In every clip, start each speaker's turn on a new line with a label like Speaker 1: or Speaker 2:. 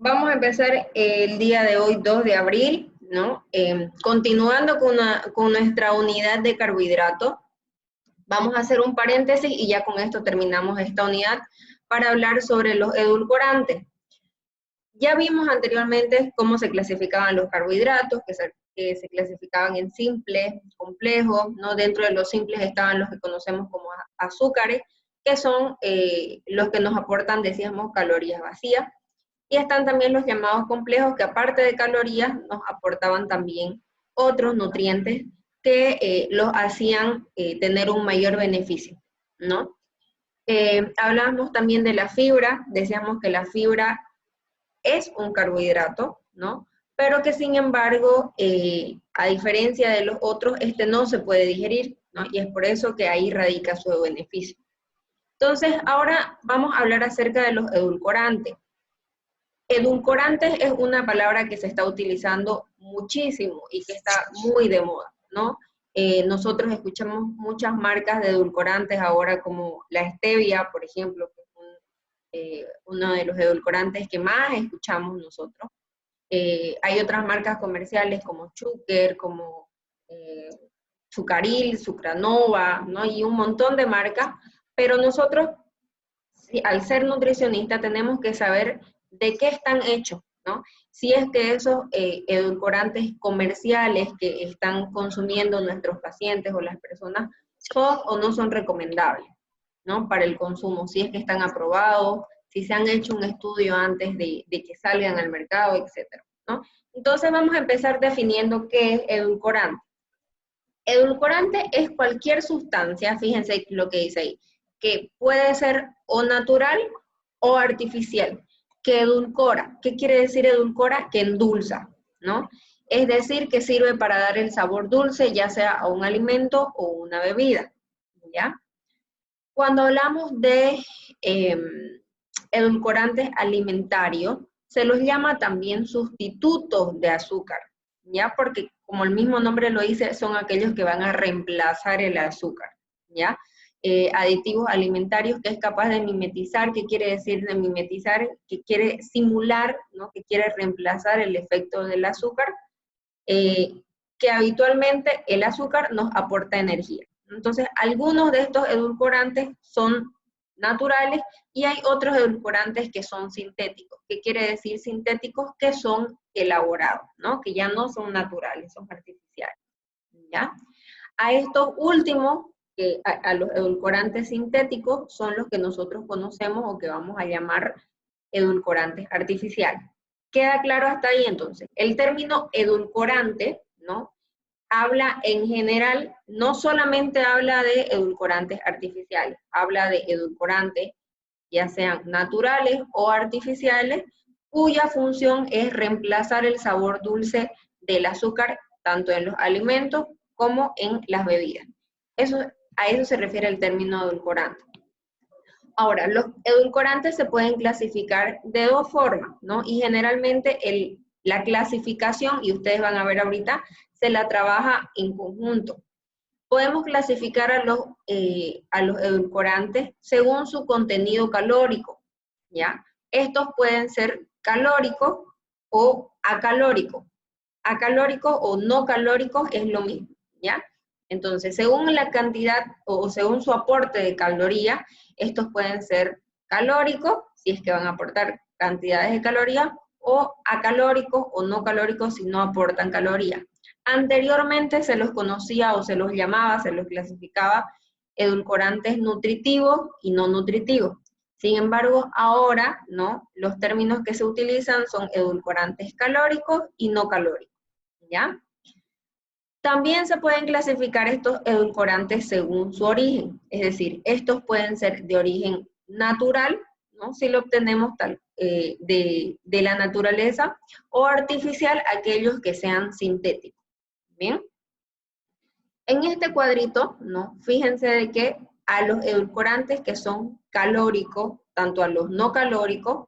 Speaker 1: Vamos a empezar el día de hoy, 2 de abril, ¿no? Continuando con nuestra unidad de carbohidratos. Vamos a hacer un paréntesis y ya con esto terminamos esta unidad para hablar sobre los edulcorantes. Ya vimos anteriormente cómo se clasificaban los carbohidratos, que se clasificaban en simples, complejos, ¿no? Dentro de los simples estaban los que conocemos como azúcares, que son los que nos aportan, decíamos, calorías vacías. Y están también los llamados complejos, que aparte de calorías, nos aportaban también otros nutrientes que los hacían tener un mayor beneficio, ¿no? Hablábamos también de la fibra, decíamos que la fibra es un carbohidrato, ¿no? Pero que sin embargo, a diferencia de los otros, este no se puede digerir, ¿no? Y es por eso que ahí radica su beneficio. Entonces, ahora vamos a hablar acerca de los edulcorantes. Edulcorantes es una palabra que se está utilizando muchísimo y que está muy de moda, ¿no? Nosotros escuchamos muchas marcas de edulcorantes ahora, como la stevia, por ejemplo, que es uno de los edulcorantes que más escuchamos nosotros. Hay otras marcas comerciales como Zucker, como Zucaril, Sucranova, ¿no? Y un montón de marcas, pero nosotros, al ser nutricionistas, tenemos que saber de qué están hechos, ¿no? Si es que esos edulcorantes comerciales que están consumiendo nuestros pacientes o las personas son o no son recomendables, ¿no? Para el consumo, si es que están aprobados, si se han hecho un estudio antes de que salgan al mercado, etcétera, ¿no? Entonces vamos a empezar definiendo qué es edulcorante. Edulcorante es cualquier sustancia, fíjense lo que dice ahí, que puede ser o natural o artificial, que edulcora. ¿Qué quiere decir edulcora? Que endulza, ¿no? Es decir, que sirve para dar el sabor dulce, ya sea a un alimento o una bebida, ¿ya? Cuando hablamos de edulcorantes alimentarios, se los llama también sustitutos de azúcar, ¿ya? Porque como el mismo nombre lo dice, son aquellos que van a reemplazar el azúcar, ¿ya? Aditivos alimentarios, que es capaz de mimetizar. ¿Qué quiere decir de mimetizar? Que quiere simular, ¿no? Que quiere reemplazar el efecto del azúcar, que habitualmente el azúcar nos aporta energía. Entonces, algunos de estos edulcorantes son naturales y hay otros edulcorantes que son sintéticos. ¿Qué quiere decir sintéticos? Que son elaborados, ¿no? Que ya no son naturales, son artificiales, ¿ya? A estos últimos, a los edulcorantes sintéticos, son los que nosotros conocemos o que vamos a llamar edulcorantes artificiales. ¿Queda claro hasta ahí entonces? El término edulcorante, ¿no? Habla en general, no solamente habla de edulcorantes artificiales, habla de edulcorantes, ya sean naturales o artificiales, cuya función es reemplazar el sabor dulce del azúcar, tanto en los alimentos como en las bebidas. A eso se refiere el término edulcorante. Ahora, los edulcorantes se pueden clasificar de dos formas, ¿no? Y generalmente la clasificación, y ustedes van a ver ahorita, se la trabaja en conjunto. Podemos clasificar a los edulcorantes según su contenido calórico, ¿ya? Estos pueden ser calóricos o acalóricos. Acalóricos o no calóricos es lo mismo, ¿ya? Entonces, según la cantidad o según su aporte de calorías, estos pueden ser calóricos, si es que van a aportar cantidades de calorías, o acalóricos o no calóricos si no aportan calorías. Anteriormente se los conocía o se los llamaba, se los clasificaba edulcorantes nutritivos y no nutritivos. Sin embargo, ahora, ¿no? Los términos que se utilizan son edulcorantes calóricos y no calóricos, ¿ya? También se pueden clasificar estos edulcorantes según su origen, es decir, estos pueden ser de origen natural, ¿no? Si lo obtenemos de la naturaleza, o artificial, aquellos que sean sintéticos. ¿Bien? En este cuadrito, ¿no? Fíjense de que a los edulcorantes que son calóricos, tanto a los no calóricos,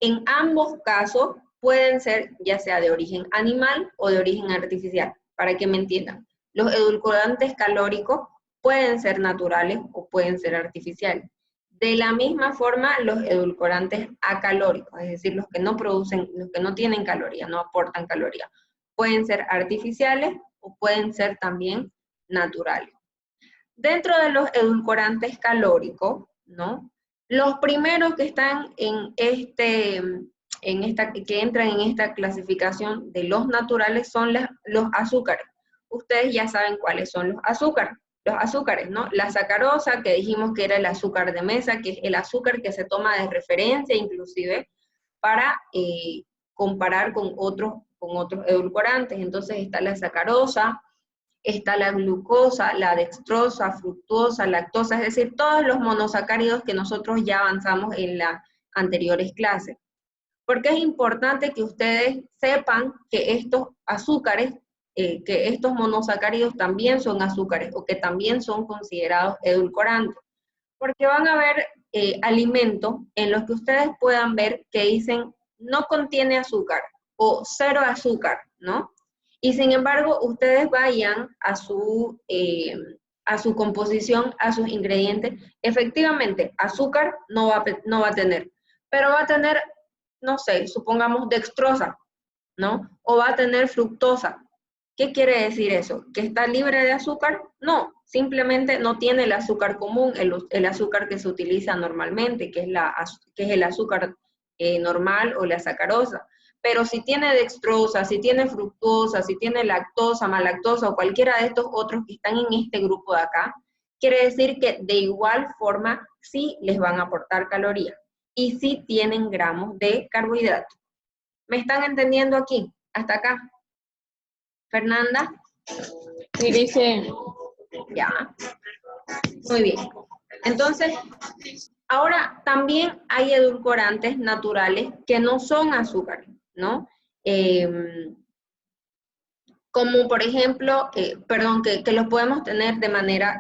Speaker 1: en ambos casos pueden ser ya sea de origen animal o de origen artificial, para que me entiendan. Los edulcorantes calóricos pueden ser naturales o pueden ser artificiales. De la misma forma, los edulcorantes acalóricos, es decir, los que no producen, los que no tienen calorías, no aportan calorías, pueden ser artificiales o pueden ser también naturales. Dentro de los edulcorantes calóricos, ¿no? Los primeros que están que entran en esta clasificación de los naturales son los azúcares. Ustedes ya saben cuáles son los azúcares, ¿no? La sacarosa, que dijimos que era el azúcar de mesa, que es el azúcar que se toma de referencia inclusive para comparar con otros edulcorantes. Entonces está la sacarosa, está la glucosa, la dextrosa, fructosa, lactosa, es decir, todos los monosacáridos que nosotros ya avanzamos en las anteriores clases. Porque es importante que ustedes sepan que estos azúcares, que estos monosacáridos también son azúcares o que también son considerados edulcorantes. Porque van a haber alimentos en los que ustedes puedan ver que dicen no contiene azúcar o 0 azúcar, ¿no? Y sin embargo, ustedes vayan a su composición, a sus ingredientes, efectivamente, azúcar no va a tener, pero va a tener, no sé, supongamos dextrosa, ¿no? O va a tener fructosa. ¿Qué quiere decir eso? ¿Que está libre de azúcar? No, simplemente no tiene el azúcar común, el azúcar que se utiliza normalmente, que es el azúcar normal o la sacarosa. Pero si tiene dextrosa, si tiene fructosa, si tiene lactosa, malactosa o cualquiera de estos otros que están en este grupo de acá, quiere decir que de igual forma sí les van a aportar calorías y sí tienen gramos de carbohidratos. ¿Me están entendiendo aquí? ¿Hasta acá? ¿Fernanda?
Speaker 2: Sí, dice.
Speaker 1: Ya. Muy bien. Entonces, ahora también hay edulcorantes naturales que no son azúcar, ¿no? Como por ejemplo, que los podemos tener de manera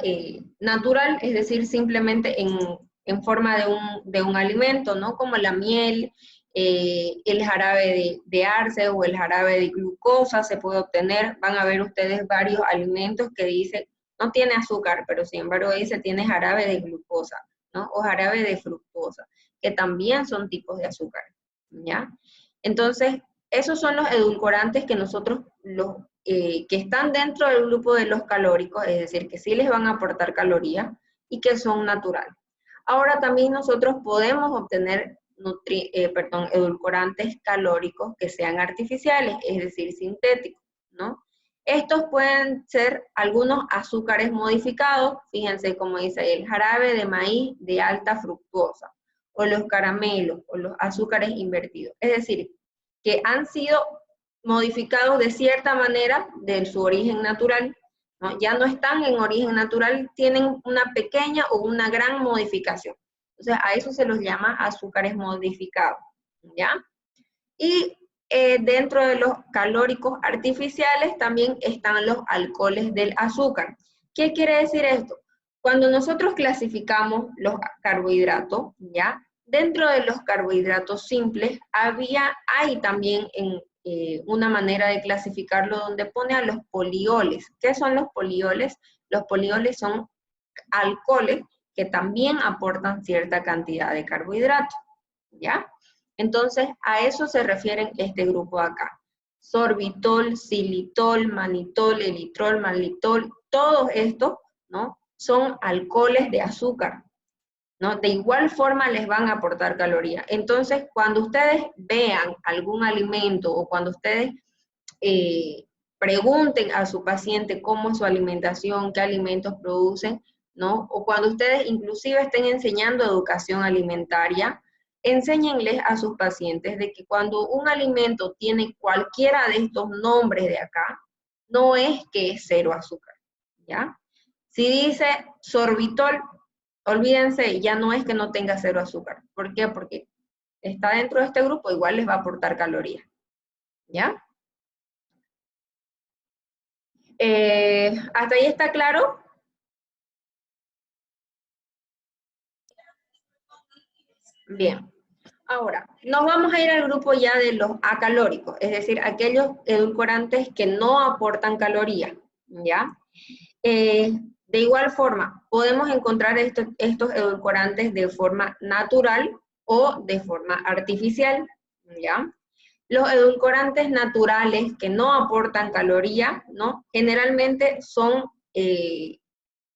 Speaker 1: natural, es decir, simplemente en forma de un alimento, ¿no? Como la miel, el jarabe de arce o el jarabe de glucosa se puede obtener. Van a ver ustedes varios alimentos que dicen, no tiene azúcar, pero sin embargo dice tiene jarabe de glucosa, ¿no? O jarabe de fructosa, que también son tipos de azúcar, ¿ya? Entonces, esos son los edulcorantes que nosotros, que están dentro del grupo de los calóricos, es decir, que sí les van a aportar calorías y que son naturales. Ahora también nosotros podemos obtener edulcorantes calóricos que sean artificiales, es decir, sintéticos, ¿no? Estos pueden ser algunos azúcares modificados, fíjense como dice el jarabe de maíz de alta fructosa, o los caramelos, o los azúcares invertidos. Es decir, que han sido modificados de cierta manera de su origen natural, ¿no? Ya no están en origen natural, tienen una pequeña o una gran modificación. Entonces, a eso se los llama azúcares modificados, ¿ya? Y dentro de los calóricos artificiales también están los alcoholes del azúcar. ¿Qué quiere decir esto? Cuando nosotros clasificamos los carbohidratos, ¿ya? Dentro de los carbohidratos simples hay también una manera de clasificarlo donde pone a los polioles. ¿Qué son los polioles? Los polioles son alcoholes que también aportan cierta cantidad de carbohidratos, ¿ya? Entonces, a eso se refieren este grupo acá. Sorbitol, xilitol, manitol, elitrol, malitol, todos estos, ¿no? Son alcoholes de azúcar, ¿no? De igual forma les van a aportar calorías. Entonces, cuando ustedes vean algún alimento o cuando ustedes pregunten a su paciente cómo es su alimentación, qué alimentos producen, ¿no? O cuando ustedes inclusive estén enseñando educación alimentaria, enséñenles a sus pacientes de que cuando un alimento tiene cualquiera de estos nombres de acá, no es que es 0 azúcar, ¿ya? Si dice sorbitol, olvídense, ya no es que no tenga 0 azúcar. ¿Por qué? Porque está dentro de este grupo, igual les va a aportar calorías, ¿ya? ¿Hasta ahí está claro? Bien. Ahora, nos vamos a ir al grupo ya de los acalóricos, es decir, aquellos edulcorantes que no aportan calorías, ¿ya? De igual forma, podemos encontrar estos edulcorantes de forma natural o de forma artificial, ¿ya? Los edulcorantes naturales que no aportan caloría, ¿no? Generalmente son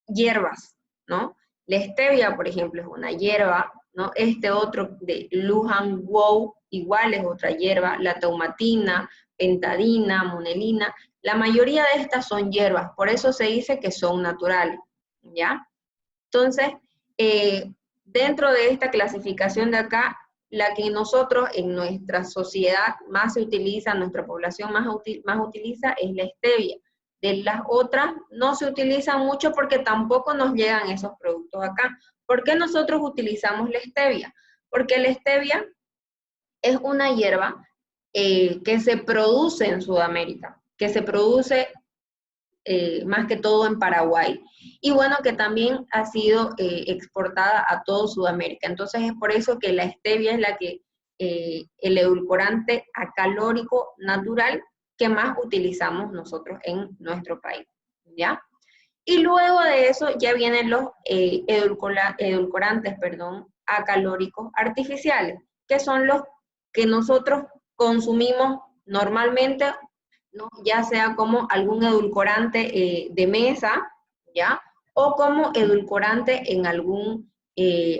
Speaker 1: hierbas, ¿no? La stevia, por ejemplo, es una hierba, ¿no? Este otro de Lujan Wow, igual es otra hierba, la taumatina, pentadina, monelina, la mayoría de estas son hierbas, por eso se dice que son naturales, ¿ya? Entonces, dentro de esta clasificación de acá, la que nosotros en nuestra sociedad más se utiliza, nuestra población más utiliza es la stevia. De las otras no se utilizan mucho porque tampoco nos llegan esos productos acá. ¿Por qué nosotros utilizamos la stevia? Porque la stevia es una hierba que se produce en Sudamérica, que se produce más que todo en Paraguay, y bueno, que también ha sido exportada a todo Sudamérica. Entonces es por eso que la stevia es la que, el edulcorante acalórico natural que más utilizamos nosotros en nuestro país, ¿ya? Y luego de eso ya vienen los edulcorantes, acalóricos artificiales, que son los que nosotros consumimos normalmente, ¿no? Ya sea como algún edulcorante de mesa, ¿ya? O como edulcorante en algún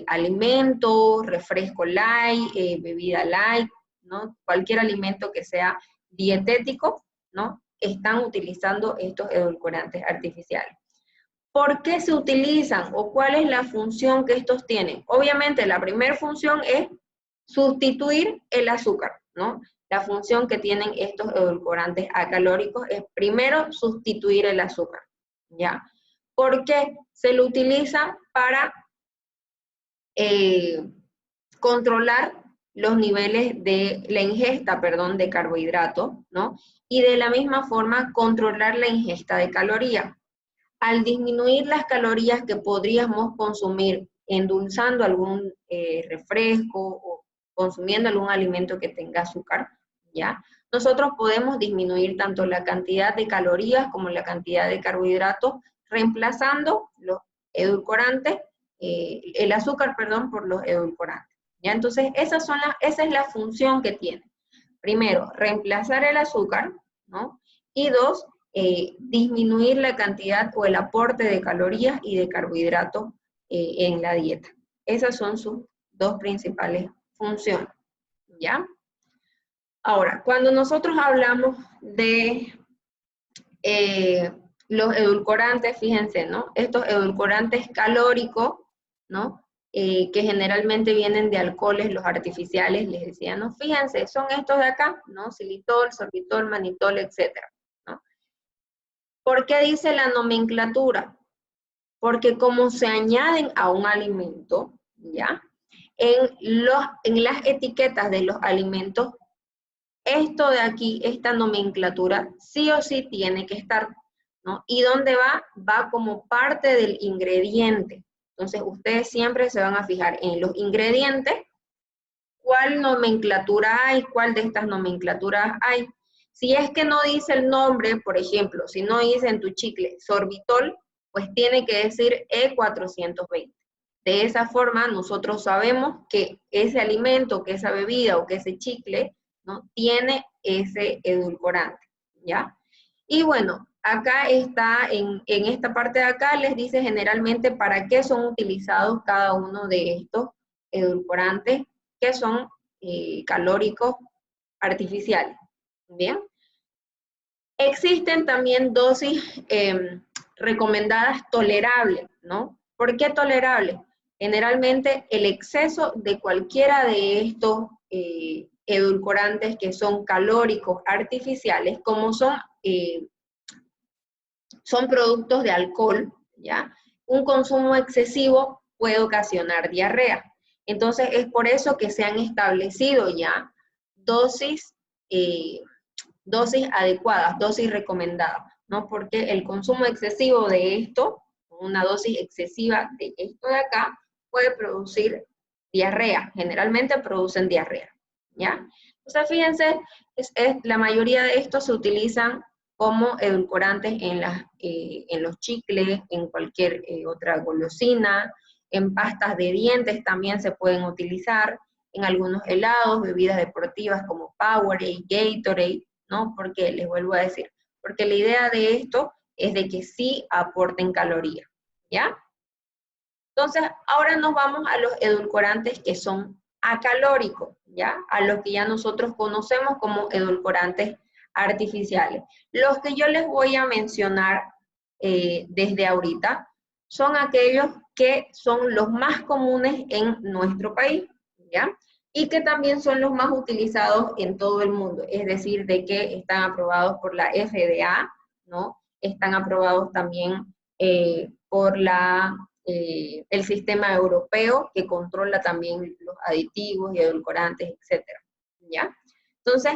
Speaker 1: alimento, refresco light, bebida light, ¿no? Cualquier alimento que sea dietético, ¿no? Están utilizando estos edulcorantes artificiales. ¿Por qué se utilizan o cuál es la función que estos tienen? Obviamente la primera función es sustituir el azúcar, ¿no? La función que tienen estos edulcorantes acalóricos es primero sustituir el azúcar, ¿ya? ¿Por qué? Se lo utiliza para controlar los niveles de la ingesta, de carbohidratos, ¿no? Y de la misma forma controlar la ingesta de calorías. Al disminuir las calorías que podríamos consumir endulzando algún refresco o consumiendo algún alimento que tenga azúcar, ¿ya? Nosotros podemos disminuir tanto la cantidad de calorías como la cantidad de carbohidratos, reemplazando los edulcorantes, el azúcar, por los edulcorantes, ¿ya? Entonces, esa es la función que tiene. Primero, reemplazar el azúcar, ¿no? Y dos, disminuir la cantidad o el aporte de calorías y de carbohidratos en la dieta. Esas son sus dos principales funciones, ¿ya? Ahora, cuando nosotros hablamos de los edulcorantes, fíjense, ¿no? Estos edulcorantes calóricos, ¿no? Que generalmente vienen de alcoholes, los artificiales, les decía, ¿no? Fíjense, son estos de acá, ¿no? Xilitol, sorbitol, manitol, etcétera, ¿no? ¿Por qué dice la nomenclatura? Porque como se añaden a un alimento, ¿ya? En las etiquetas de los alimentos, esto de aquí, esta nomenclatura, sí o sí tiene que estar, ¿no? ¿Y dónde va? Va como parte del ingrediente. Entonces, ustedes siempre se van a fijar en los ingredientes, cuál nomenclatura hay, cuál de estas nomenclaturas hay. Si es que no dice el nombre, por ejemplo, si no dice en tu chicle sorbitol, pues tiene que decir E420. De esa forma, nosotros sabemos que ese alimento, que esa bebida o que ese chicle, ¿no? Tiene ese edulcorante, ¿ya? Y bueno, acá está, en esta parte de acá, les dice generalmente para qué son utilizados cada uno de estos edulcorantes que son calóricos artificiales, ¿bien? Existen también dosis recomendadas tolerables, ¿no? ¿Por qué tolerables? Generalmente el exceso de cualquiera de estos edulcorantes que son calóricos artificiales, como son productos de alcohol, ¿ya? Un consumo excesivo puede ocasionar diarrea. Entonces es por eso que se han establecido ya dosis adecuadas, dosis recomendadas, ¿no? Porque el consumo excesivo de esto, una dosis excesiva de esto de acá, puede producir diarrea, generalmente producen diarrea, ¿ya? O sea, fíjense, la mayoría de estos se utilizan como edulcorantes en los chicles, en cualquier otra golosina, en pastas de dientes también se pueden utilizar, en algunos helados, bebidas deportivas como Powerade, Gatorade, ¿no? Porque les vuelvo a decir, porque la idea de esto es de que sí aporten calorías, ¿ya? Entonces, ahora nos vamos a los edulcorantes que son acalóricos, ¿ya? A los que ya nosotros conocemos como edulcorantes artificiales. Los que yo les voy a mencionar desde ahorita son aquellos que son los más comunes en nuestro país, ¿ya? Y que también son los más utilizados en todo el mundo, es decir, de que están aprobados por la FDA, ¿no? Están aprobados también por el sistema europeo que controla también los aditivos y edulcorantes, etcétera, ¿ya? Entonces,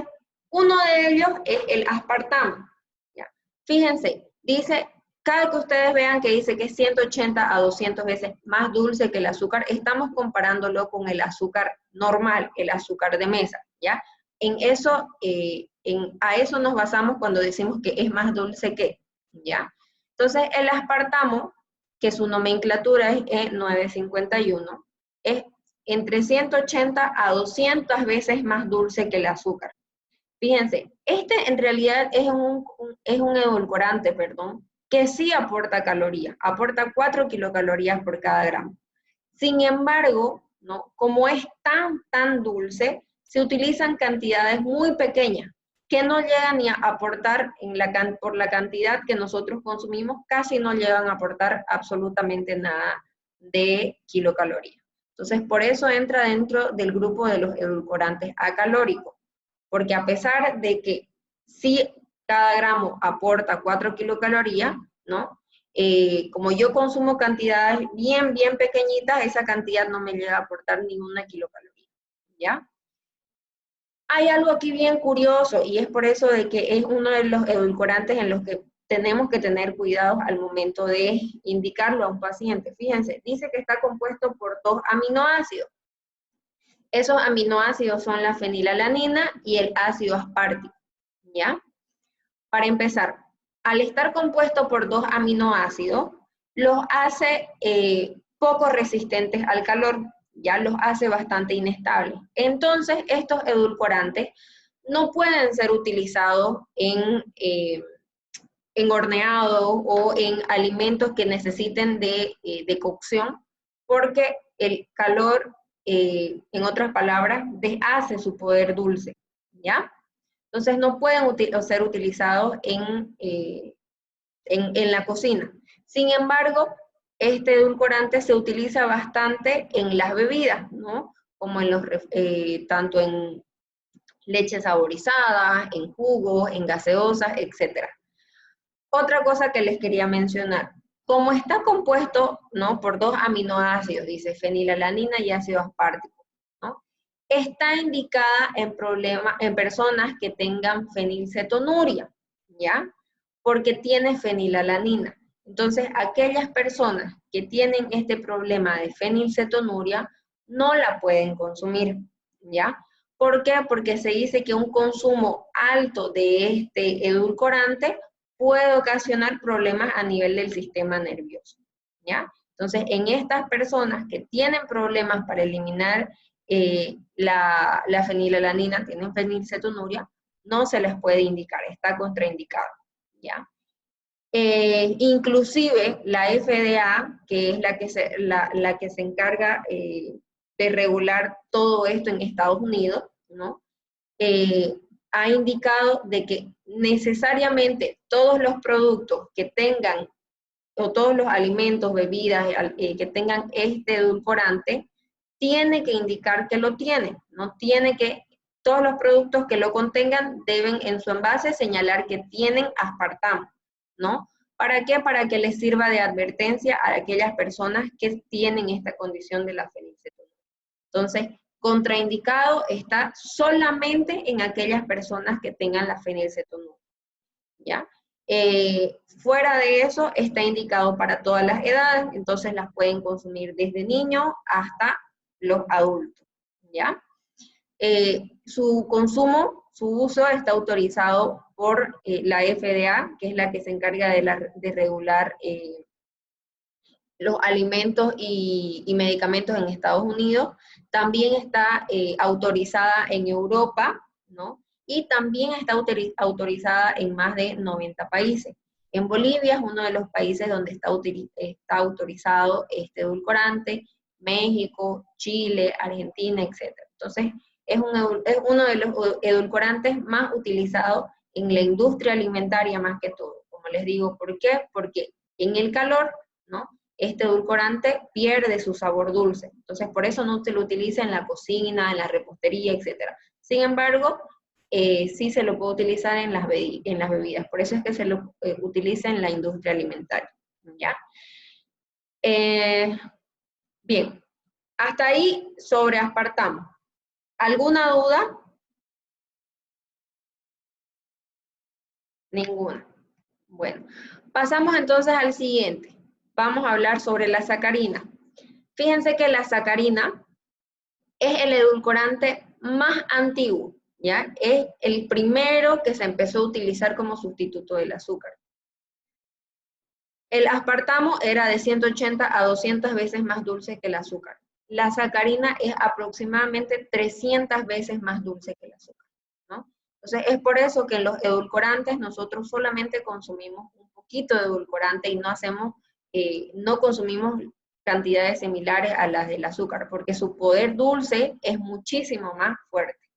Speaker 1: uno de ellos es el aspartamo, ¿ya? Fíjense, dice, cada que ustedes vean que dice que es 180 a 200 veces más dulce que el azúcar, estamos comparándolo con el azúcar normal, el azúcar de mesa, ¿ya? En eso, a eso nos basamos cuando decimos que es más dulce que, ¿ya? Entonces, el aspartamo, que su nomenclatura es E951, es entre 180 a 200 veces más dulce que el azúcar. Fíjense, este en realidad es un edulcorante, perdón, que sí aporta calorías, aporta 4 kilocalorías por cada gramo. Sin embargo, ¿no? Como es tan dulce, se utilizan cantidades muy pequeñas, que no llegan ni a aportar, por la cantidad que nosotros consumimos, casi no llegan a aportar absolutamente nada de kilocalorías. Entonces, por eso entra dentro del grupo de los edulcorantes acalóricos, porque a pesar de que sí cada gramo aporta 4 kilocalorías, ¿no? Como yo consumo cantidades bien pequeñitas, esa cantidad no me llega a aportar ninguna kilocaloría, ¿ya? Hay algo aquí bien curioso y es por eso de que es uno de los edulcorantes en los que tenemos que tener cuidado al momento de indicarlo a un paciente. Fíjense, dice que está compuesto por 2 aminoácidos. Esos aminoácidos son la fenilalanina y el ácido aspartico, ¿ya? Para empezar, al estar compuesto por 2 aminoácidos, los hace poco resistentes al calor, ya los hace bastante inestables. Entonces, estos edulcorantes no pueden ser utilizados en horneado o en alimentos que necesiten de cocción, porque el calor, en otras palabras, deshace su poder dulce, ¿ya? Entonces no pueden ser utilizados en la cocina. Sin embargo, este edulcorante se utiliza bastante en las bebidas, ¿no? Como tanto en leche saborizada, en jugos, en gaseosas, etc. Otra cosa que les quería mencionar, como está compuesto, ¿no? por 2 aminoácidos, dice fenilalanina y ácido aspartico, ¿no? Está indicada en personas que tengan fenilcetonuria, ¿ya? Porque tiene fenilalanina. Entonces, aquellas personas que tienen este problema de fenilcetonuria no la pueden consumir, ¿ya? ¿Por qué? Porque se dice que un consumo alto de este edulcorante puede ocasionar problemas a nivel del sistema nervioso, ¿ya? Entonces, en estas personas que tienen problemas para eliminar la fenilalanina, tienen fenilcetonuria, no se les puede indicar, está contraindicado, ¿ya? Inclusive la FDA, que es la que se encarga de regular todo esto en Estados Unidos, ¿no? Ha indicado de que necesariamente todos los productos que tengan, o todos los alimentos, bebidas que tengan este edulcorante, tiene que indicar que lo tiene, no tiene que, todos los productos que lo contengan deben en su envase señalar que tienen aspartamo, ¿no? ¿Para qué? Para que les sirva de advertencia a aquellas personas que tienen esta condición de la fenilcetonuria. Entonces, contraindicado está solamente en aquellas personas que tengan la fenilcetonuria, ¿ya? Fuera de eso, está indicado para todas las edades, entonces las pueden consumir desde niños hasta los adultos, ¿ya? su consumo, su uso está autorizado por la FDA, que es la que se encarga de regular los alimentos y medicamentos en Estados Unidos. También está autorizada en Europa, ¿no? Y también está autorizada en más de 90 países. En Bolivia es uno de los países donde está autorizado este edulcorante, México, Chile, Argentina, etc. Entonces, es uno de los edulcorantes más utilizados en la industria alimentaria más que todo. Como les digo, ¿por qué? Porque en el calor, ¿no?, este edulcorante pierde su sabor dulce. Entonces, por eso no se lo utiliza en la cocina, en la repostería, etc. Sin embargo, sí se lo puede utilizar en las bebidas. Por eso es que se lo utiliza en la industria alimentaria, ¿ya? Bien, hasta ahí sobre aspartamo. ¿Alguna duda? Ninguna. Bueno, pasamos entonces al siguiente. Vamos a hablar sobre la sacarina. Fíjense que la sacarina es el edulcorante más antiguo, ¿ya? Es el primero que se empezó a utilizar como sustituto del azúcar. El aspartamo era de 180 a 200 veces más dulce que el azúcar. La sacarina es aproximadamente 300 veces más dulce que el azúcar, ¿no? Entonces, es por eso que en los edulcorantes nosotros solamente consumimos un poquito de edulcorante y no consumimos cantidades similares a las del azúcar, porque su poder dulce es muchísimo más fuerte.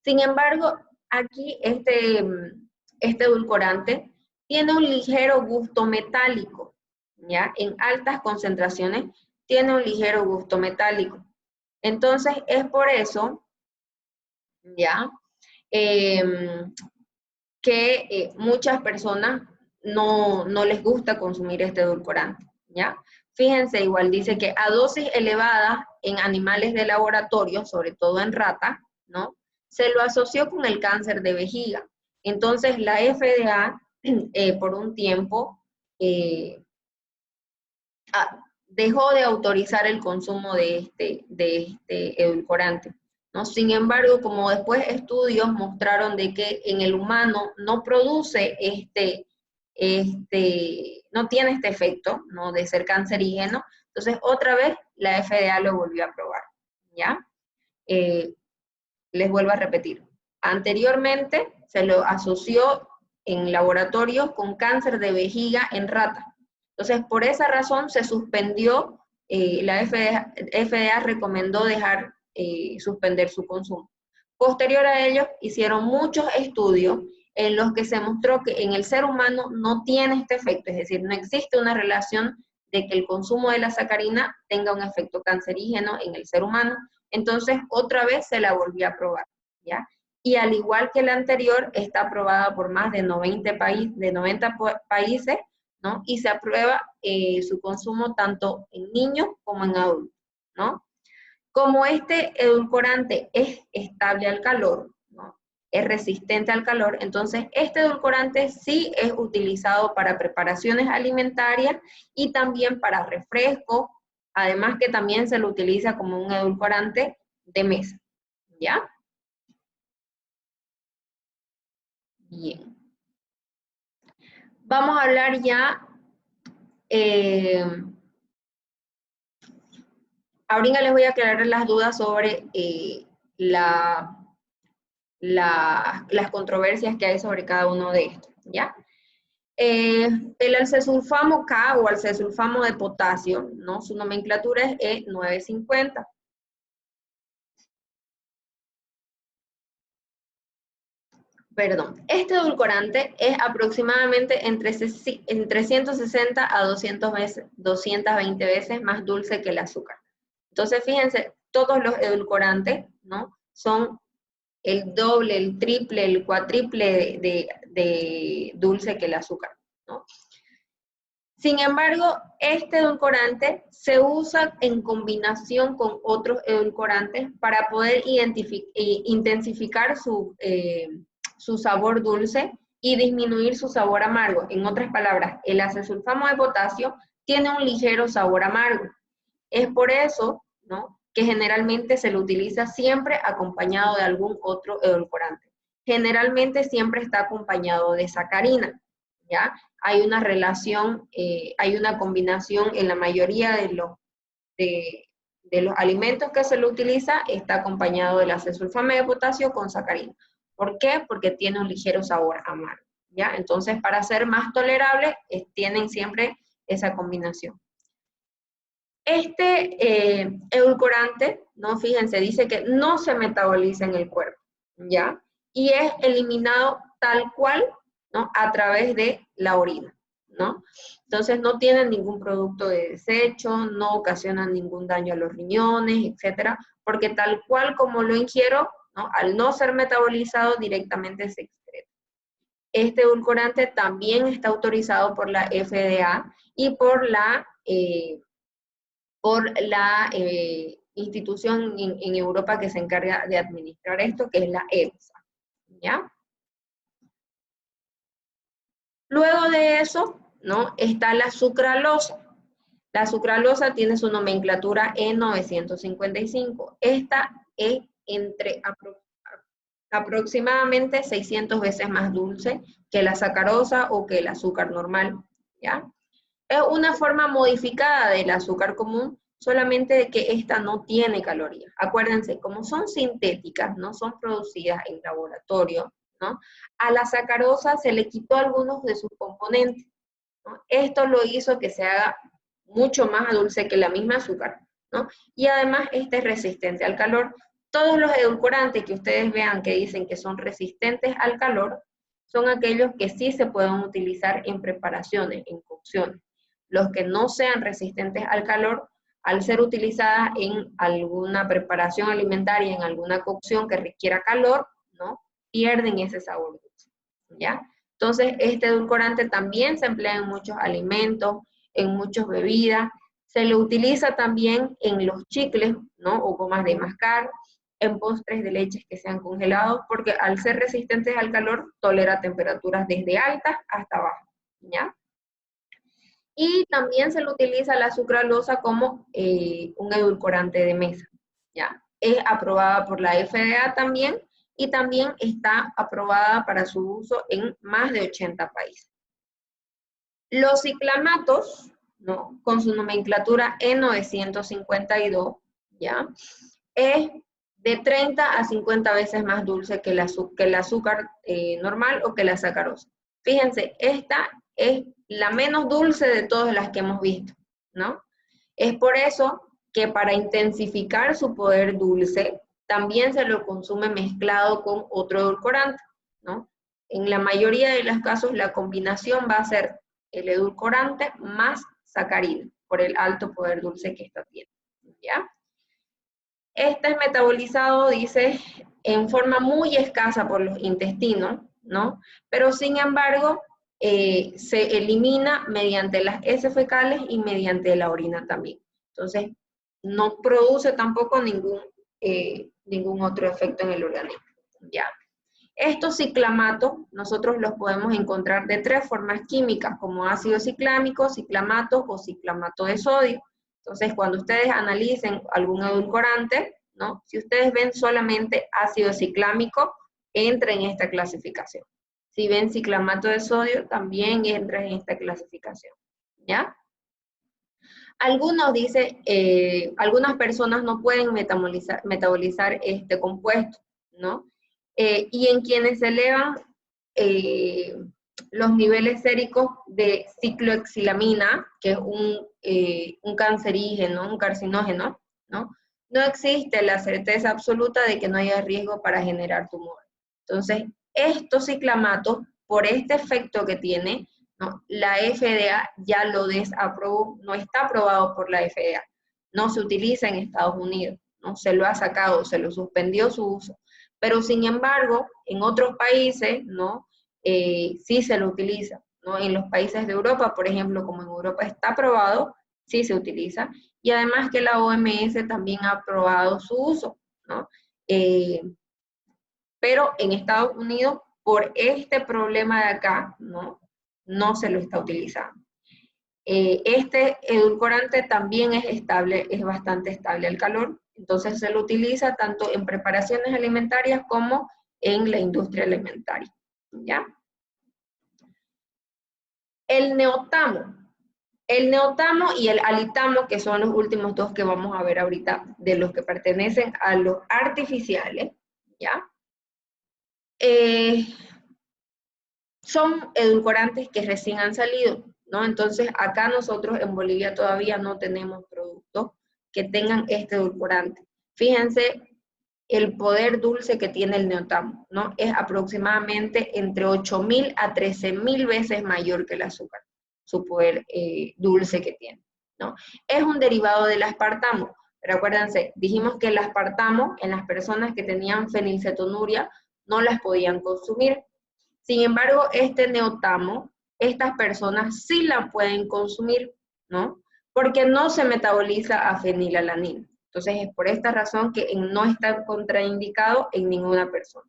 Speaker 1: Sin embargo, aquí este edulcorante tiene un ligero gusto metálico, ¿ya? En altas concentraciones tiene un ligero gusto metálico. Entonces, es por eso, ¿ya?, que muchas personas no les gusta consumir este edulcorante, ¿ya? Fíjense, igual dice que a dosis elevadas en animales de laboratorio, sobre todo en ratas, ¿no?, se lo asoció con el cáncer de vejiga. Entonces, la FDA, por un tiempo, dejó de autorizar el consumo de este edulcorante, ¿no? Sin embargo, como después estudios mostraron de que en el humano no produce no tiene este efecto, ¿no?, de ser cancerígeno, entonces otra vez la FDA lo volvió a aprobar, ¿ya? Les vuelvo a repetir, anteriormente se lo asoció en laboratorios con cáncer de vejiga en rata. Entonces, por esa razón se suspendió, la FDA recomendó suspender su consumo. Posterior a ello, hicieron muchos estudios en los que se mostró que en el ser humano no tiene este efecto, es decir, no existe una relación de que el consumo de la sacarina tenga un efecto cancerígeno en el ser humano. Entonces, otra vez se la volvió a aprobar, ¿ya? Y al igual que la anterior, está aprobada por más de 90 países, ¿no? Y se aprueba su consumo tanto en niños como en adultos, ¿no? Como este edulcorante es estable al calor, ¿no?, es resistente al calor, entonces este edulcorante sí es utilizado para preparaciones alimentarias y también para refrescos, además que también se lo utiliza como un edulcorante de mesa, ¿ya? Bien. Vamos a hablar ya, ahorita les voy a aclarar las dudas sobre las controversias que hay sobre cada uno de estos, ¿ya? El alcesulfamo K o alcesulfamo de potasio, ¿no?, su nomenclatura es E950. Perdón, este edulcorante es aproximadamente entre 160 a 220 veces más dulce que el azúcar. Entonces, fíjense, todos los edulcorantes, ¿no?, son el doble, el triple, el cuatriple de dulce que el azúcar, ¿no? Sin embargo, este edulcorante se usa en combinación con otros edulcorantes para poder intensificar su sabor dulce y disminuir su sabor amargo. En otras palabras, el acesulfamo de potasio tiene un ligero sabor amargo. Es por eso, ¿no?, que generalmente se lo utiliza siempre acompañado de algún otro edulcorante. Generalmente siempre está acompañado de sacarina, ¿ya? Hay una relación, hay una combinación en la mayoría de los alimentos que se lo utiliza, está acompañado del acesulfame de potasio con sacarina. ¿Por qué? Porque tiene un ligero sabor amargo, ¿ya? Entonces, para ser más tolerable, tienen siempre esa combinación. Este edulcorante, ¿no? Fíjense, dice que no se metaboliza en el cuerpo, ¿ya? Y es eliminado tal cual, ¿no? A través de la orina, ¿no? Entonces no tienen ningún producto de desecho, no ocasionan ningún daño a los riñones, etcétera, porque tal cual como lo ingiero, ¿no? Al no ser metabolizado directamente se excreta. Este edulcorante también está autorizado por la FDA y por la institución en Europa que se encarga de administrar esto, que es la EFSA, ¿ya? Luego de eso, ¿no? Está la sucralosa. La sucralosa tiene su nomenclatura E955. Esta es aproximadamente 600 veces más dulce que la sacarosa o que el azúcar normal, ¿ya? Es una forma modificada del azúcar común, solamente de que esta no tiene calorías. Acuérdense, como son sintéticas, no son producidas en laboratorio, ¿no? A la sacarosa se le quitó algunos de sus componentes, ¿no? Esto lo hizo que se haga mucho más dulce que la misma azúcar, ¿no? Y además este es resistente al calor. Todos los edulcorantes que ustedes vean que dicen que son resistentes al calor, son aquellos que sí se pueden utilizar en preparaciones, en cocciones. Los que no sean resistentes al calor, al ser utilizadas en alguna preparación alimentaria, en alguna cocción que requiera calor, ¿no? Pierden ese sabor dulce, ¿ya? Entonces, este edulcorante también se emplea en muchos alimentos, en muchas bebidas, se lo utiliza también en los chicles, ¿no? O gomas de mascar, en postres de leches que sean congelados, porque al ser resistentes al calor, tolera temperaturas desde altas hasta bajas, ¿ya? Y también se le utiliza la sucralosa como un edulcorante de mesa, ¿ya? Es aprobada por la FDA también, y también está aprobada para su uso en más de 80 países. Los ciclamatos, ¿no? Con su nomenclatura E952, ¿ya? Es de 30 a 50 veces más dulce que el azúcar normal o que la sacarosa. Fíjense, esta es la menos dulce de todas las que hemos visto, ¿no? Es por eso que para intensificar su poder dulce, también se lo consume mezclado con otro edulcorante, ¿no? En la mayoría de los casos, la combinación va a ser el edulcorante más sacarina, por el alto poder dulce que esta tiene, ¿ya? Este es metabolizado, dice, en forma muy escasa por los intestinos, ¿no? Pero sin embargo, se elimina mediante las heces fecales y mediante la orina también. Entonces, no produce tampoco ningún otro efecto en el organismo, ¿ya? Estos ciclamatos, nosotros los podemos encontrar de 3 formas químicas, como ácido ciclámico, ciclamato o ciclamato de sodio. Entonces, cuando ustedes analicen algún edulcorante, ¿no? Si ustedes ven solamente ácido ciclámico, entra en esta clasificación. Si ven ciclamato de sodio, también entra en esta clasificación, ¿ya? Algunos dicen, algunas personas no pueden metabolizar este compuesto, ¿no? Y en quienes se elevan los niveles séricos de ciclohexilamina, que es un cancerígeno, un carcinógeno, ¿no? No existe la certeza absoluta de que no haya riesgo para generar tumores. Entonces, estos ciclamatos, por este efecto que tiene, ¿no? La FDA ya lo desaprobó, no está aprobado por la FDA, no se utiliza en Estados Unidos, ¿no? Se lo ha sacado, se lo suspendió su uso. Pero sin embargo, en otros países, ¿no? Sí se lo utiliza, ¿no? En los países de Europa, por ejemplo, como en Europa está aprobado, sí se utiliza, y además que la OMS también ha aprobado su uso, ¿no? Pero en Estados Unidos, por este problema de acá, ¿no? No se lo está utilizando. Este edulcorante también es estable, es bastante estable al calor, Entonces se lo utiliza tanto en preparaciones alimentarias como en la industria alimentaria, ¿ya? El neotamo. El neotamo y el alitamo, que son los últimos dos que vamos a ver ahorita, de los que pertenecen a los artificiales, ¿ya? Son edulcorantes que recién han salido, ¿no? Entonces, acá nosotros en Bolivia todavía no tenemos productos que tengan este edulcorante. Fíjense el poder dulce que tiene el neotamo, ¿no? Es aproximadamente entre 8.000 a 13.000 veces mayor que el azúcar, su poder dulce que tiene, ¿no? Es un derivado del aspartamo, pero acuérdense, dijimos que el aspartamo en las personas que tenían fenilcetonuria no las podían consumir. Sin embargo, este neotamo, estas personas sí la pueden consumir, ¿no? Porque no se metaboliza a fenilalanina. Entonces, es por esta razón que no está contraindicado en ninguna persona.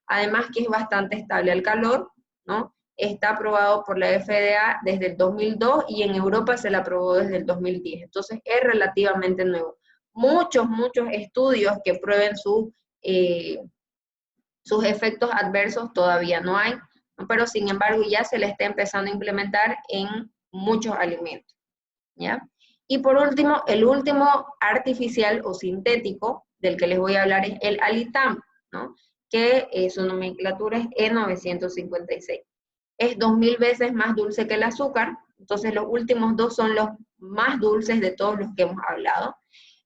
Speaker 1: Además que es bastante estable al calor, ¿no? Está aprobado por la FDA desde el 2002 y en Europa se la aprobó desde el 2010. Entonces, es relativamente nuevo. Muchos estudios que prueben sus efectos adversos todavía no hay, ¿no? Pero sin embargo ya se le está empezando a implementar en muchos alimentos, ¿ya? Y por último, el último artificial o sintético del que les voy a hablar es el alitamo, ¿no? Que su nomenclatura es E956. Es 2.000 veces más dulce que el azúcar, entonces los últimos dos son los más dulces de todos los que hemos hablado.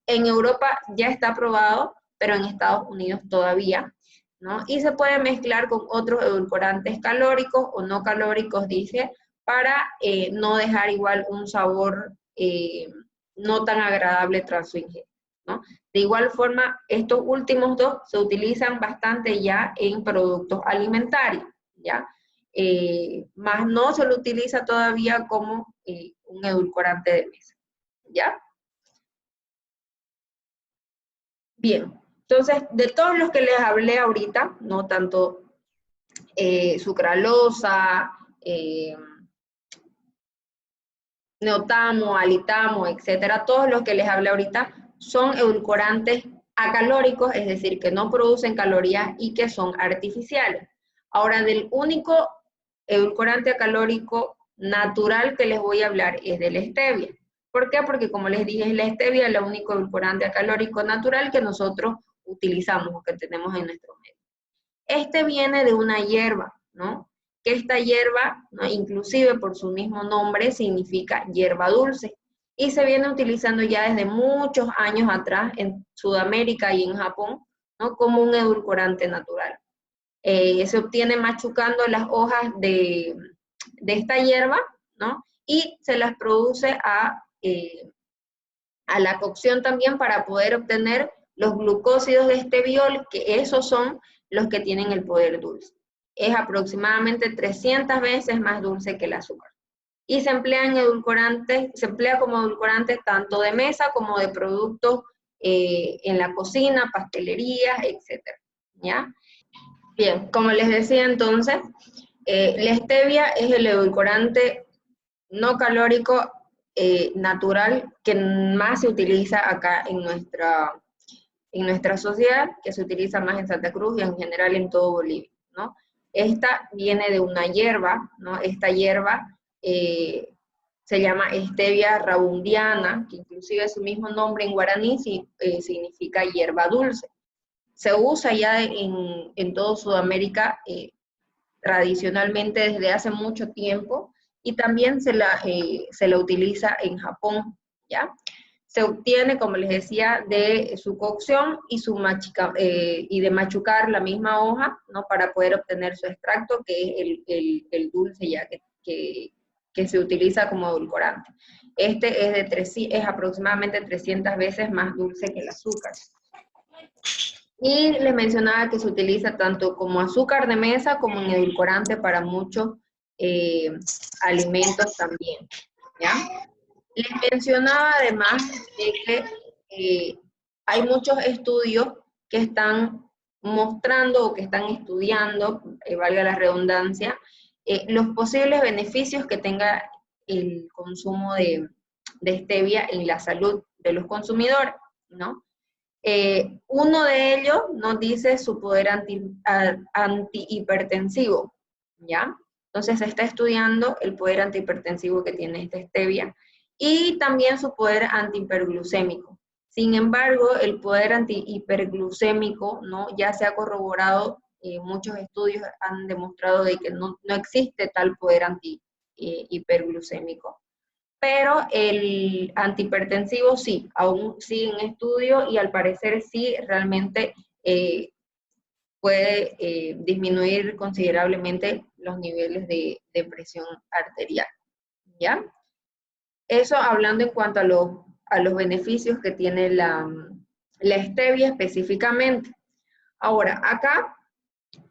Speaker 1: En Europa ya está aprobado, pero en Estados Unidos todavía, ¿no? Y se puede mezclar con otros edulcorantes calóricos o no calóricos, dice, para no dejar igual un sabor no tan agradable tras su ingesta, ¿no? De igual forma, estos últimos dos se utilizan bastante ya en productos alimentarios, ¿ya? Más no se lo utiliza todavía como un edulcorante de mesa, ¿ya? Bien, entonces, de todos los que les hablé ahorita, no tanto sucralosa, neotamo, alitamo, etcétera, todos los que les hablé ahorita son edulcorantes acalóricos, es decir, que no producen calorías y que son artificiales. Ahora, del único edulcorante acalórico natural que les voy a hablar es de la stevia. ¿Por qué? Porque como les dije, la stevia es el único edulcorante acalórico natural que nosotros utilizamos o que tenemos en nuestro medio. Este viene de una hierba, ¿no? Que esta hierba, ¿no? Inclusive por su mismo nombre, significa hierba dulce. Y se viene utilizando ya desde muchos años atrás en Sudamérica y en Japón, ¿no? Como un edulcorante natural. Se obtiene machucando las hojas de esta hierba, ¿no? Y se las produce a la cocción también para poder obtener los glucósidos de este biol, que esos son los que tienen el poder dulce. Es aproximadamente 300 veces más dulce que el azúcar. Y se emplea en edulcorantes, se emplea como edulcorante tanto de mesa como de productos en la cocina, pastelería, etc. ¿Ya? Bien, como les decía entonces, la stevia es el edulcorante no calórico natural que más se utiliza acá en nuestra sociedad, que se utiliza más en Santa Cruz y en general en todo Bolivia, ¿no? Esta viene de una hierba, ¿no? Esta hierba se llama stevia rabundiana, que inclusive su mismo nombre en guaraní significa hierba dulce. Se usa ya en todo Sudamérica tradicionalmente desde hace mucho tiempo, y también se la utiliza en Japón, ¿ya? Se obtiene, como les decía, de su cocción y de machucar la misma hoja, ¿no? Para poder obtener su extracto, que es el dulce ya que se utiliza como edulcorante. Este es aproximadamente 300 veces más dulce que el azúcar. Y les mencionaba que se utiliza tanto como azúcar de mesa como en edulcorante para muchos alimentos también, ¿ya? Les mencionaba además de que hay muchos estudios que están mostrando o que están estudiando, valga la redundancia, los posibles beneficios que tenga el consumo de stevia en la salud de los consumidores, ¿no? Uno de ellos nos dice su poder antihipertensivo, ¿ya? Entonces se está estudiando el poder antihipertensivo que tiene esta stevia y también su poder antihiperglucémico. Sin embargo, el poder antihiperglucémico, ¿no? Ya se ha corroborado, muchos estudios han demostrado de que no existe tal poder antihiperglucémico. Pero el antihipertensivo sí, aún sigue en estudio y al parecer sí realmente puede disminuir considerablemente los niveles de presión arterial, ¿ya? Eso hablando en cuanto a los beneficios que tiene la stevia específicamente. Ahora, acá,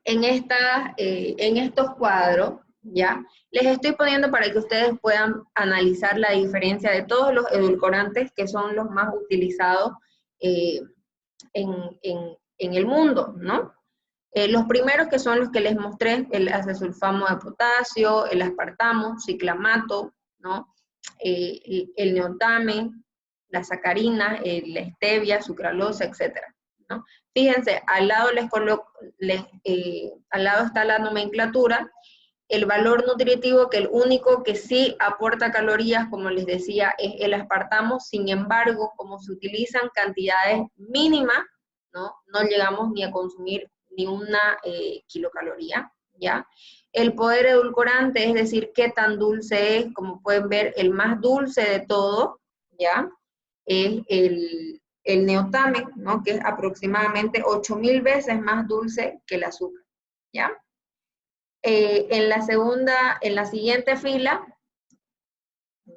Speaker 1: en estos cuadros, ¿ya? Les estoy poniendo para que ustedes puedan analizar la diferencia de todos los edulcorantes que son los más utilizados en el mundo, ¿no? Los primeros que son los que les mostré, el acesulfamo de potasio, el aspartamo, ciclamato, ¿no? El neotame, la sacarina, la stevia, sucralosa, etcétera, ¿no? Fíjense, al lado al lado está la nomenclatura, el valor nutritivo, que el único que sí aporta calorías, como les decía, es el aspartamo. Sin embargo, como se utilizan cantidades mínimas, no llegamos ni a consumir ni una kilocaloría, ¿ya? El poder edulcorante, es decir, qué tan dulce es, como pueden ver, el más dulce de todo, ¿ya? Es el neotame, ¿no? Que es aproximadamente 8.000 veces más dulce que el azúcar, ¿ya? En la siguiente fila,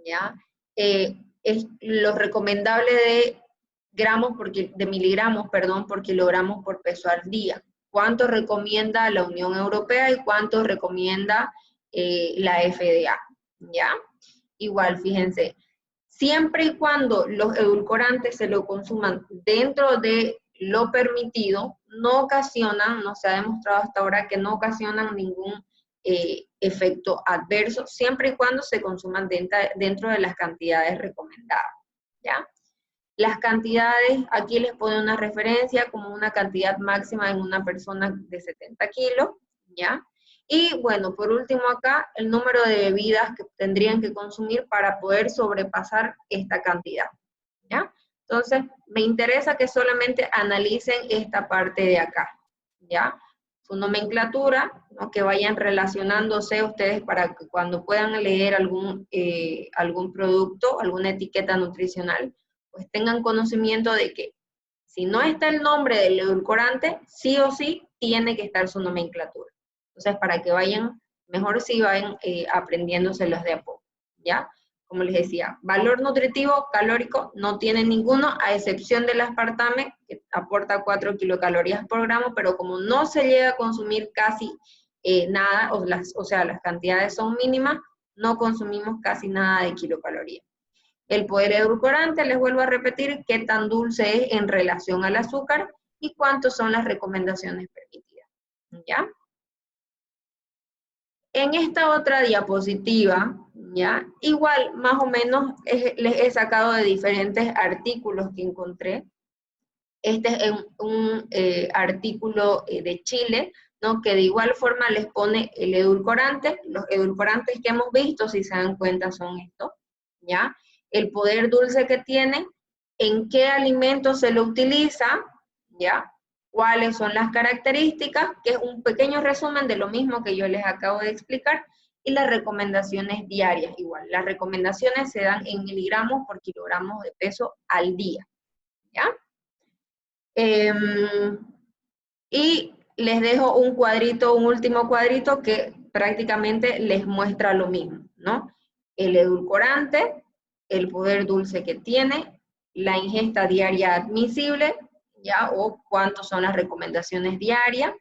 Speaker 1: ¿ya? Es lo recomendable de miligramos, perdón, por kilogramos por peso al día. ¿Cuánto recomienda la Unión Europea y cuánto recomienda la FDA? ¿Ya? Igual, fíjense, siempre y cuando los edulcorantes se lo consuman dentro de lo permitido, no se ha demostrado hasta ahora que no ocasionan ningún efecto adverso, siempre y cuando se consuman dentro de las cantidades recomendadas, ¿ya? Las cantidades, aquí les pone una referencia como una cantidad máxima en una persona de 70 kilos, ¿ya? Y bueno, por último acá, el número de bebidas que tendrían que consumir para poder sobrepasar esta cantidad, ¿ya? Entonces, me interesa que solamente analicen esta parte de acá, ¿ya? Su nomenclatura, ¿no? Que vayan relacionándose ustedes para que cuando puedan leer algún producto, alguna etiqueta nutricional, pues tengan conocimiento de que si no está el nombre del edulcorante, sí o sí tiene que estar su nomenclatura. Entonces, para que vayan, mejor si vayan aprendiéndoselos de a poco, ¿ya? Como les decía, valor nutritivo calórico no tiene ninguno, a excepción del aspartame, que aporta 4 kilocalorías por gramo, pero como no se llega a consumir casi nada, o sea, las cantidades son mínimas, no consumimos casi nada de kilocalorías. El poder edulcorante, les vuelvo a repetir, qué tan dulce es en relación al azúcar y cuántas son las recomendaciones permitidas, ¿ya? En esta otra diapositiva, ¿ya? Igual, más o menos, les he sacado de diferentes artículos que encontré. Este es un artículo de Chile, ¿no? Que de igual forma les pone el edulcorante. Los edulcorantes que hemos visto, si se dan cuenta, son estos, ¿ya? El poder dulce que tiene, en qué alimento se lo utiliza, ¿ya? Cuáles son las características, que es un pequeño resumen de lo mismo que yo les acabo de explicar, y las recomendaciones diarias igual. Las recomendaciones se dan en miligramos por kilogramos de peso al día, ¿ya? Y les dejo un cuadrito, un último cuadrito que prácticamente les muestra lo mismo, ¿no? El edulcorante, el poder dulce que tiene, la ingesta diaria admisible, ¿ya? O cuántos son las recomendaciones diarias.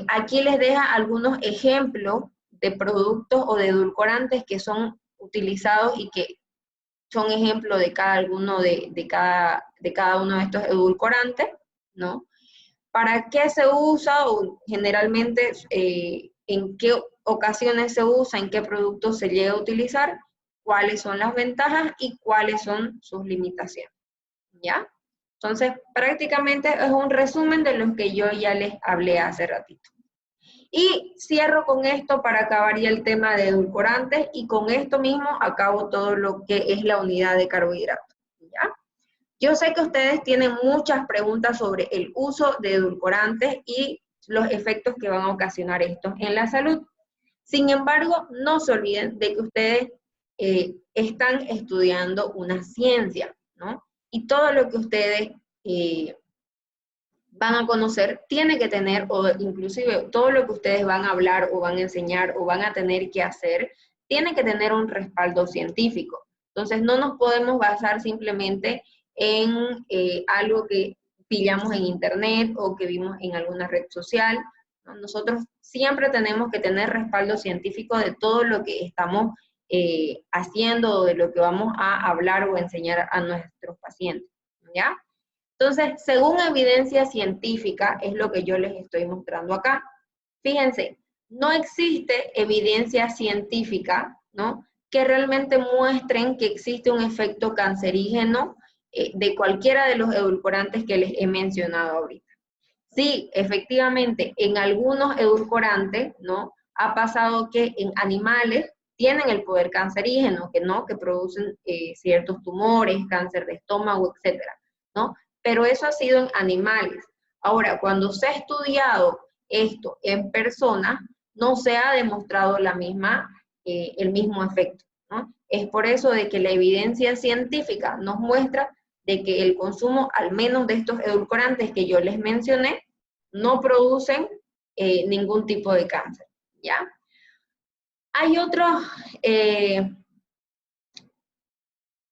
Speaker 1: Aquí les deja algunos ejemplos de productos o de edulcorantes que son utilizados y que son ejemplos de cada uno de estos edulcorantes, ¿no? ¿Para qué se usa o generalmente en qué ocasiones se usa, en qué productos se llega a utilizar, cuáles son las ventajas y cuáles son sus limitaciones, ¿ya? Entonces, prácticamente es un resumen de lo que yo ya les hablé hace ratito. Y cierro con esto para acabar ya el tema de edulcorantes, y con esto mismo acabo todo lo que es la unidad de carbohidratos, ¿ya? Yo sé que ustedes tienen muchas preguntas sobre el uso de edulcorantes y los efectos que van a ocasionar estos en la salud. Sin embargo, no se olviden de que ustedes están estudiando una ciencia, ¿no? Y todo lo que ustedes van a conocer tiene que tener, o inclusive todo lo que ustedes van a hablar o van a enseñar o van a tener que hacer, tiene que tener un respaldo científico. Entonces no nos podemos basar simplemente en algo que pillamos en internet o que vimos en alguna red social, ¿no? Nosotros siempre tenemos que tener respaldo científico de todo lo que estamos haciendo o de lo que vamos a hablar o enseñar a nuestros pacientes, ¿ya? Entonces, según evidencia científica, es lo que yo les estoy mostrando acá. Fíjense, no existe evidencia científica, ¿no?, que realmente muestren que existe un efecto cancerígeno de cualquiera de los edulcorantes que les he mencionado ahorita. Sí, efectivamente, en algunos edulcorantes, ¿no?, ha pasado que en animales tienen el poder cancerígeno, que producen ciertos tumores, cáncer de estómago, etcétera, ¿no? Pero eso ha sido en animales. Ahora, cuando se ha estudiado esto en personas, no se ha demostrado el mismo efecto, ¿no? Es por eso de que la evidencia científica nos muestra de que el consumo, al menos de estos edulcorantes que yo les mencioné, no producen ningún tipo de cáncer, ¿ya? Hay otros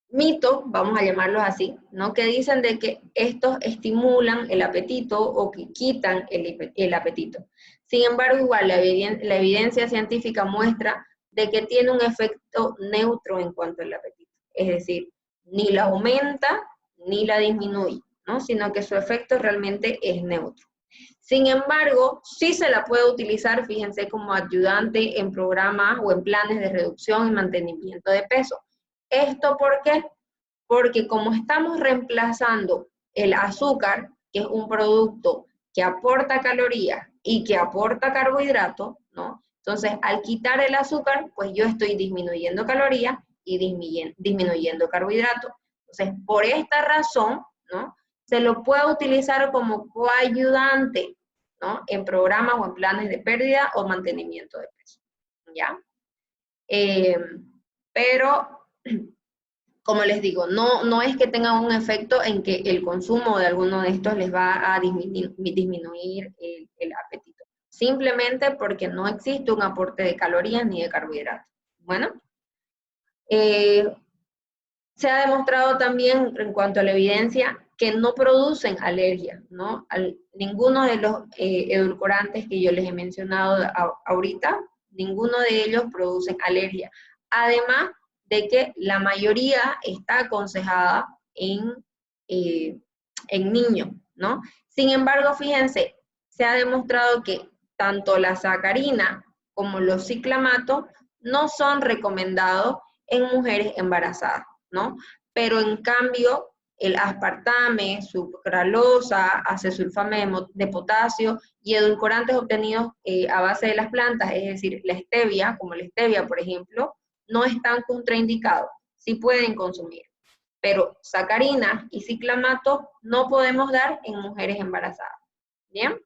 Speaker 1: mitos, vamos a llamarlos así, ¿no?, que dicen de que estos estimulan el apetito o que quitan el apetito. Sin embargo, igual la evidencia científica muestra de que tiene un efecto neutro en cuanto al apetito. Es decir, ni la aumenta ni la disminuye, ¿no?, sino que su efecto realmente es neutro. Sin embargo, sí se la puede utilizar, fíjense, como ayudante en programas o en planes de reducción y mantenimiento de peso. ¿Esto por qué? Porque como estamos reemplazando el azúcar, que es un producto que aporta calorías y que aporta carbohidratos, ¿no? Entonces, al quitar el azúcar, pues yo estoy disminuyendo calorías y disminuyendo carbohidratos. Entonces, por esta razón, ¿no?, se lo puede utilizar como coayudante, ¿no?, en programas o en planes de pérdida o mantenimiento de peso, ¿ya? Pero, como les digo, no es que tenga un efecto en que el consumo de alguno de estos les va a disminuir el apetito. Simplemente porque no existe un aporte de calorías ni de carbohidratos. Bueno, se ha demostrado también, en cuanto a la evidencia, que no producen alergia, ¿no? Ninguno de los edulcorantes que yo les he mencionado ahorita, ninguno de ellos producen alergia. Además de que la mayoría está aconsejada en niños, ¿no? Sin embargo, fíjense, se ha demostrado que tanto la sacarina como los ciclamatos no son recomendados en mujeres embarazadas, ¿no? Pero en cambio, el aspartame, sucralosa, acesulfame de potasio y edulcorantes obtenidos a base de las plantas, es decir, la stevia, como la stevia, por ejemplo, no están contraindicados, sí pueden consumir. Pero sacarina y ciclamatos no podemos dar en mujeres embarazadas, ¿bien?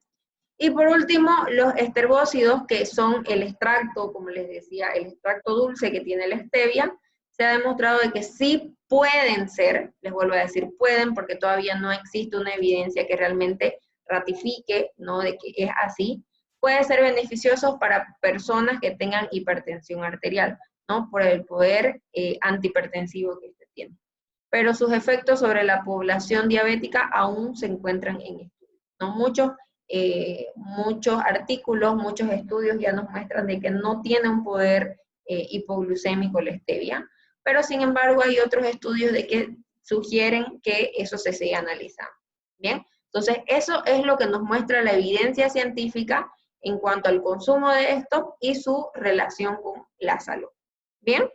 Speaker 1: Y por último, los esterbócidos, que son el extracto, como les decía, el extracto dulce que tiene la stevia, se ha demostrado de que sí pueden ser, les vuelvo a decir pueden, porque todavía no existe una evidencia que realmente ratifique, ¿no?, de que es así, puede ser beneficioso para personas que tengan hipertensión arterial, ¿no?, por el poder antihipertensivo que este tiene. Pero sus efectos sobre la población diabética aún se encuentran en estudio, ¿no? Muchos artículos, muchos estudios ya nos muestran de que no tiene un poder hipoglucémico la stevia, pero sin embargo hay otros estudios de que sugieren que eso se sigue analizando. Bien, entonces eso es lo que nos muestra la evidencia científica en cuanto al consumo de esto y su relación con la salud. Bien.